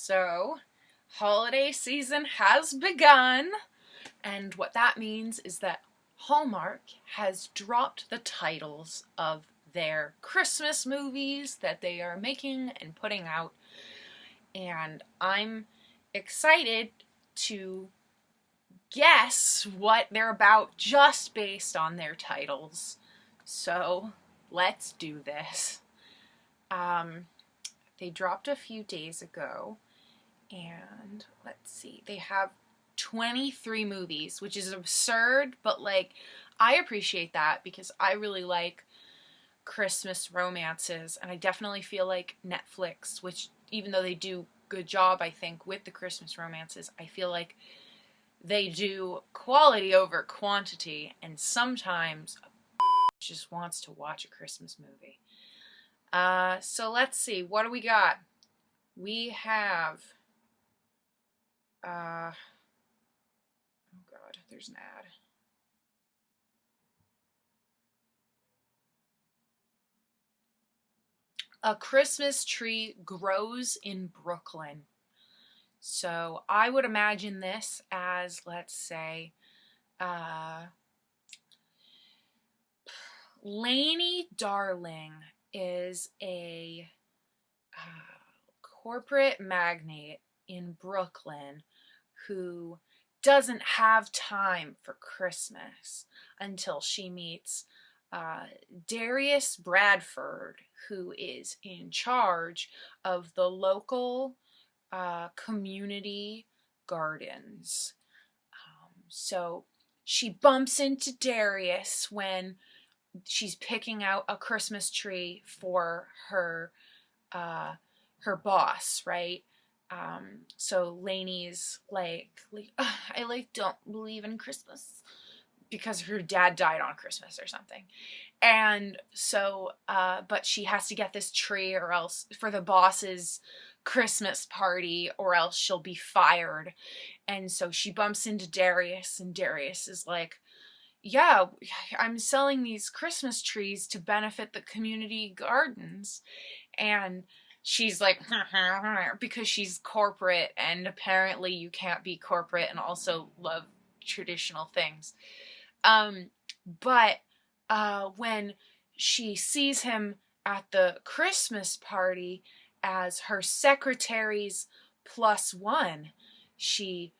So, holiday season has begun, and what that means is that Hallmark has dropped the titles of their Christmas movies that they are making and putting out, and I'm excited to guess what they're about just based on their titles. So, let's do this. They dropped a few days ago, and let's see, they have 23 movies, which is absurd, but like, I appreciate that because I really like Christmas romances, and I definitely feel like Netflix, which even though they do good job, I think, with the Christmas romances, I feel like they do quality over quantity, and sometimes just wants to watch a Christmas movie. So let's see, what do we got? We have, oh God, there's an ad. A Christmas tree grows in Brooklyn. So I would imagine this as, let's say, Lainey Darling is a corporate magnate in Brooklyn who doesn't have time for Christmas until she meets Darius Bradford, who is in charge of the local community gardens. So she bumps into Darius when she's picking out a Christmas tree for her boss, right? So Lainey's like, I don't believe in Christmas because her dad died on Christmas or something. And so, but she has to get this tree or else for the boss's Christmas party or else she'll be fired. And so she bumps into Darius, and Darius is like, yeah, I'm selling these Christmas trees to benefit the community gardens. And she's like, because she's corporate, and apparently you can't be corporate and also love traditional things. But when she sees him at the Christmas party as her secretary's +1, she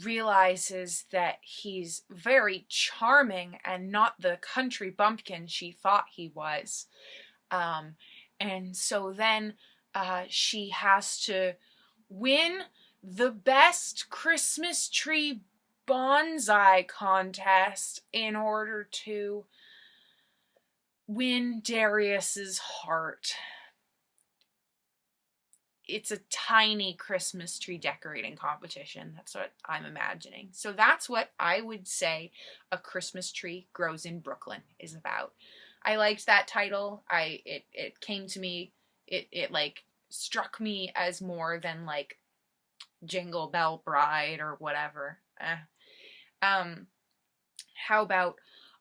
realizes that he's very charming and not the country bumpkin she thought he was. And so then she has to win the best Christmas tree bonsai contest in order to win Darius's heart. It's a tiny Christmas tree decorating competition. That's what I'm imagining. So that's what I would say A Christmas Tree Grows in Brooklyn is about. I liked that title. It came to me, it like struck me as more than like Jingle Bell Bride or whatever. How about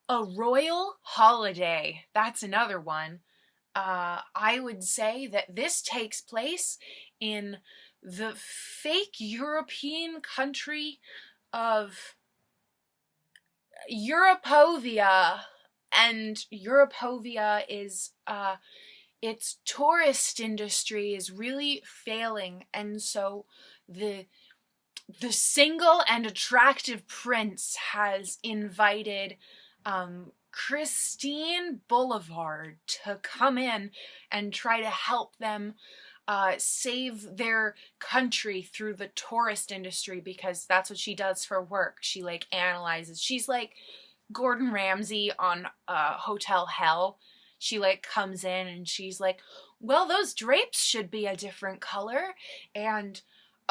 A Royal Holiday? That's another one. I would say that this takes place in the fake European country of Europovia, and Europovia is its tourist industry is really failing, and so the single and attractive prince has invited Christine Boulevard to come in and try to help them save their country through the tourist industry, because that's what she does for work. She like analyzes. She's like Gordon Ramsay on Hotel Hell. She like comes in and she's like, well, those drapes should be a different color, and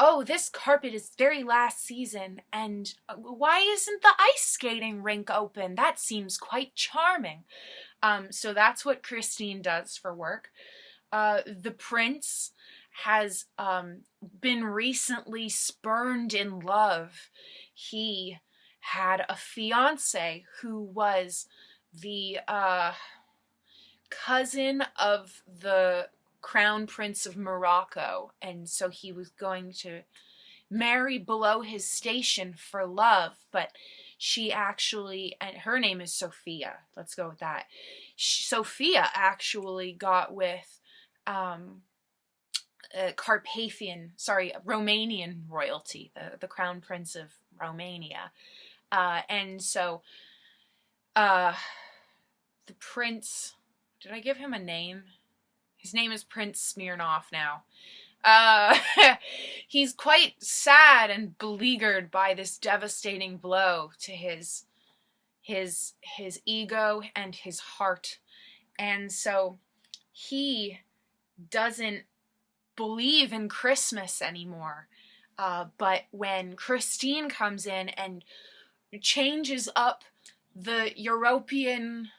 oh, this carpet is very last season, and why isn't the ice skating rink open? That seems quite charming. So that's what Christine does for work. The prince has been recently spurned in love. He had a fiance who was the cousin of the crown prince of Morocco, and so he was going to marry below his station for love, but she actually, and her name is Sophia, let's go with that. Sophia actually got with Romanian royalty, the crown prince of Romania. And so the prince, did I give him a name? His name is Prince Smirnoff now. He's quite sad and beleaguered by this devastating blow to his ego and his heart. And so he doesn't believe in Christmas anymore. But when Christine comes in and changes up the European,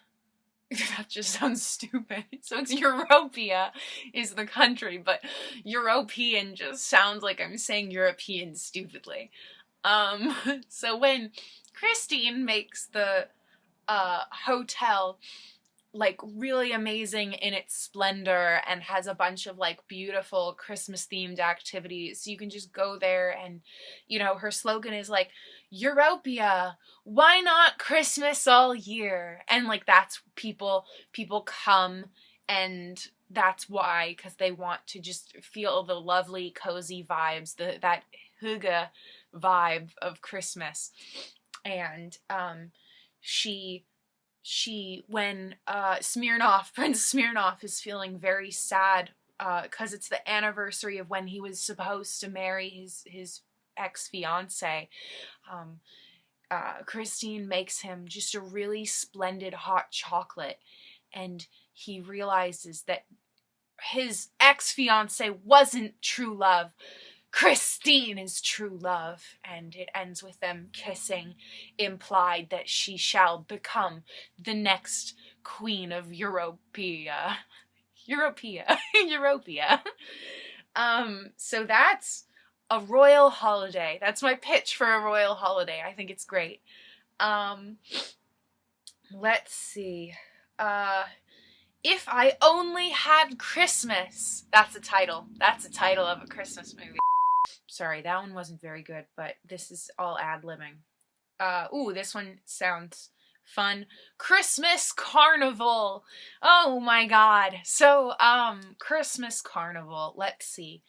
that just sounds stupid. So it's Europea is the country, but European just sounds like I'm saying European stupidly. So when Christine makes the hotel like really amazing in its splendor and has a bunch of like beautiful Christmas themed activities, you can just go there, and you know, her slogan is like, Europea, why not Christmas all year? And like that's people come, and that's why, because they want to just feel the lovely cozy vibes, that hygge vibe of Christmas. And when Prince Smirnoff is feeling very sad because it's the anniversary of when he was supposed to marry his ex-fiance, Christine makes him just a really splendid hot chocolate, and he realizes that his ex-fiance wasn't true love. Christine is true love, and it ends with them kissing, implied that she shall become the next queen of Europea. So that's a royal holiday. That's my pitch for a royal holiday. I think it's great. Let's see. If I Only Had Christmas. That's a title. That's a title of a Christmas movie. Sorry, that one wasn't very good, but this is all ad-libbing. Ooh, this one sounds fun. Christmas Carnival. Oh my god. So, Christmas Carnival. Let's see.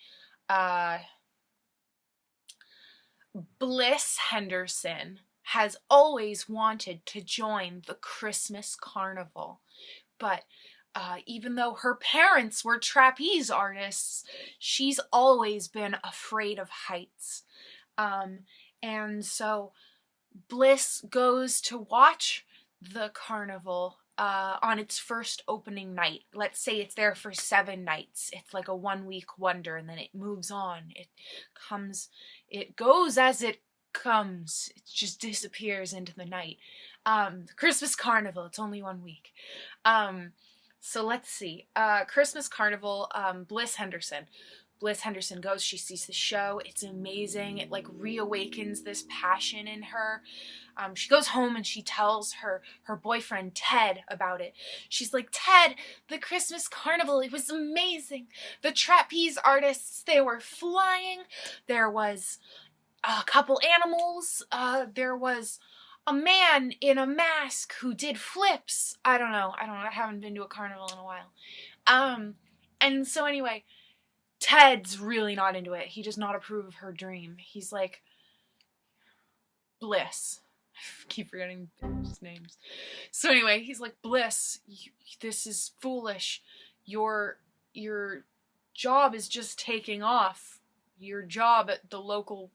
Bliss Henderson has always wanted to join the Christmas Carnival, but even though her parents were trapeze artists, she's always been afraid of heights. And so Bliss goes to watch the carnival on its first opening night. Let's say it's there for 7 nights. It's like a 1-week wonder, and then it moves on. It goes as it comes. It just disappears into the night. The Christmas Carnival, it's only 1 week. So let's see. Christmas Carnival, Bliss Henderson. Bliss Henderson goes, she sees the show, it's amazing, it like reawakens this passion in her. She goes home and she tells her boyfriend Ted about it. She's like, Ted, the Christmas Carnival, it was amazing. The trapeze artists, they were flying. There was a couple animals. There was a man in a mask who did flips. I don't know. I haven't been to a carnival in a while. And so anyway, Ted's really not into it. He does not approve of her dream. He's like, Bliss. I keep forgetting his names. So anyway, he's like, Bliss, this is foolish. Your job is just taking off. Your job at the local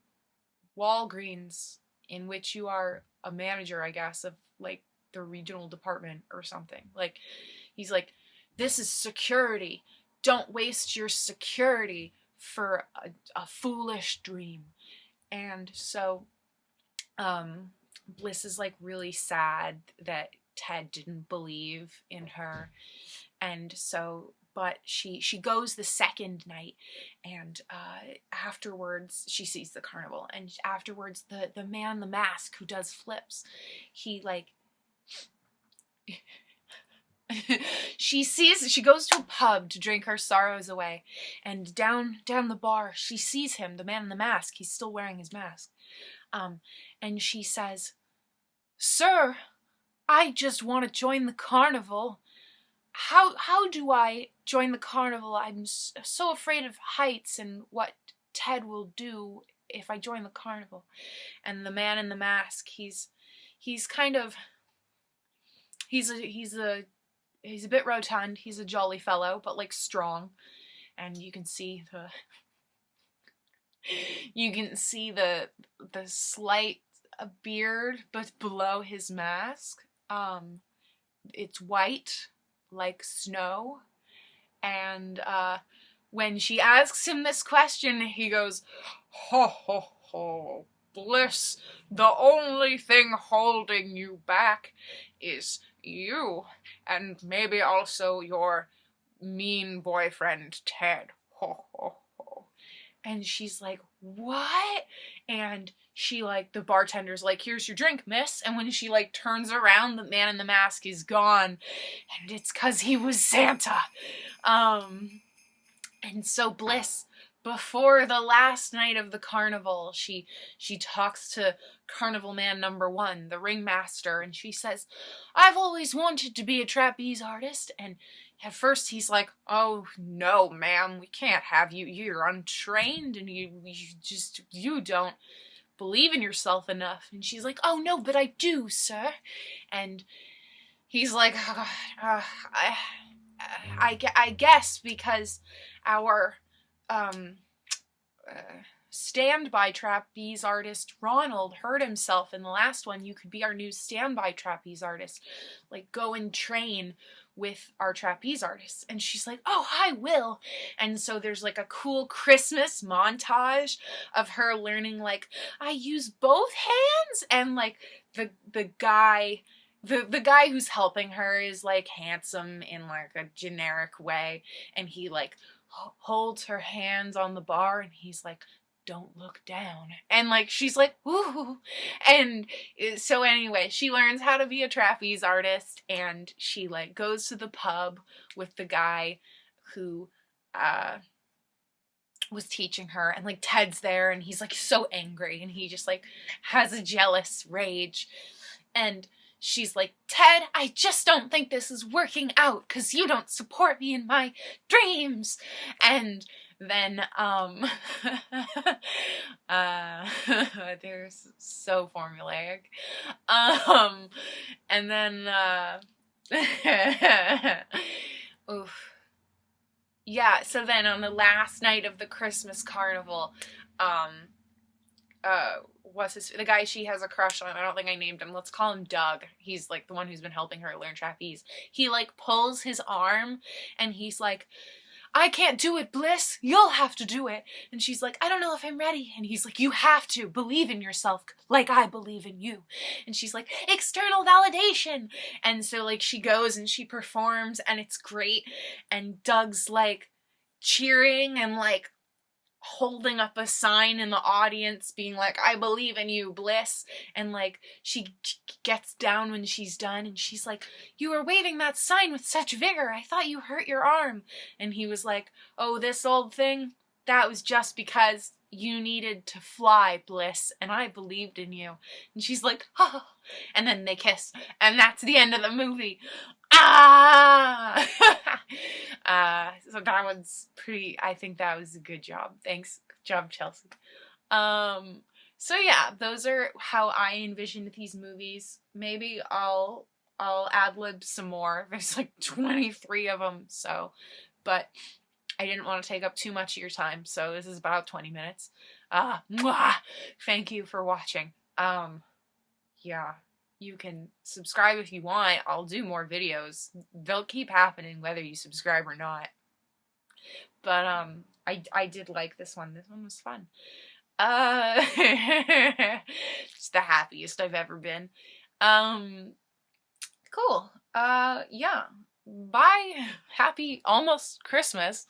Walgreens, in which you are a manager, I guess, of like the regional department or something. Like, he's like, this is security. Don't waste your security for a foolish dream. And so Bliss is like really sad that Ted didn't believe in her. And so, but she goes the second night, and afterwards she sees the carnival, and afterwards the man in the mask who does flips, he like she goes to a pub to drink her sorrows away, and down the bar she sees him, the man in the mask. He's still wearing his mask. And she says, "Sir, I just want to join the carnival. How do I join the carnival? I'm so afraid of heights and what Ted will do if I join the carnival." And the man in the mask, he's a bit rotund. He's a jolly fellow, but like strong. And you can see the slight beard but below his mask. It's white like snow. And when she asks him this question, he goes, "Ho ho ho, Bliss, the only thing holding you back is you, and maybe also your mean boyfriend, Ted. Ho ho ho." And she's like, "What?" And she, like, the bartender's like, "Here's your drink, miss." And when she, like, turns around, the man in the mask is gone. And it's 'cause he was Santa. And so Bliss, before the last night of the carnival, she talks to Carnival Man number 1, the ringmaster, and she says, "I've always wanted to be a trapeze artist." And at first he's like, "Oh no, ma'am, we can't have you. You're untrained, and you don't believe in yourself enough." And she's like, "Oh no, but I do, sir." And he's like, "Oh, God, I guess because our standby trapeze artist Ronald hurt himself in the last one, you could be our new standby trapeze artist. Like, go and train with our trapeze artists." And she's like, "Oh, I will." And so there's like a cool Christmas montage of her learning, like, I use both hands, and like the guy who's helping her is like handsome in like a generic way, and he like holds her hands on the bar, and he's like, "Don't look down." And like she's like, "Ooh." And so anyway, she learns how to be a trapeze artist, and she like goes to the pub with the guy who was teaching her, and like Ted's there, and he's like so angry, and he just like has a jealous rage. And she's like, "Ted, I just don't think this is working out because you don't support me in my dreams." And then, they're so formulaic. And then, oof. Yeah, so then on the last night of the Christmas carnival, the guy she has a crush on, I don't think I named him, let's call him Doug. He's like the one who's been helping her learn trapeze. He like pulls his arm, and he's like, "I can't do it, Bliss. You'll have to do it." And she's like, "I don't know if I'm ready." And he's like, "You have to. Believe in yourself like I believe in you." And she's like, "External validation." And so like she goes and she performs, and it's great. And Doug's like cheering and like holding up a sign in the audience being like, "I believe in you, Bliss." And like she gets down when she's done, and she's like, "You were waving that sign with such vigor. I thought you hurt your arm." And he was like, "Oh, this old thing? That was just because you needed to fly, Bliss, and I believed in you." And she's like, "Oh." And then they kiss, and that's the end of the movie. Ah! So that one's pretty, I think that was a good job. Thanks. Good job, Chelsea. So yeah, those are how I envisioned these movies. Maybe I'll ad-lib some more. There's like 23 of them, so, but I didn't want to take up too much of your time, so this is about 20 minutes. Thank you for watching. Yeah. You can subscribe if you want. I'll do more videos. They'll keep happening whether you subscribe or not. But I did like this one. This one was fun. Just the happiest I've ever been. Cool. Yeah. Bye. Happy almost Christmas.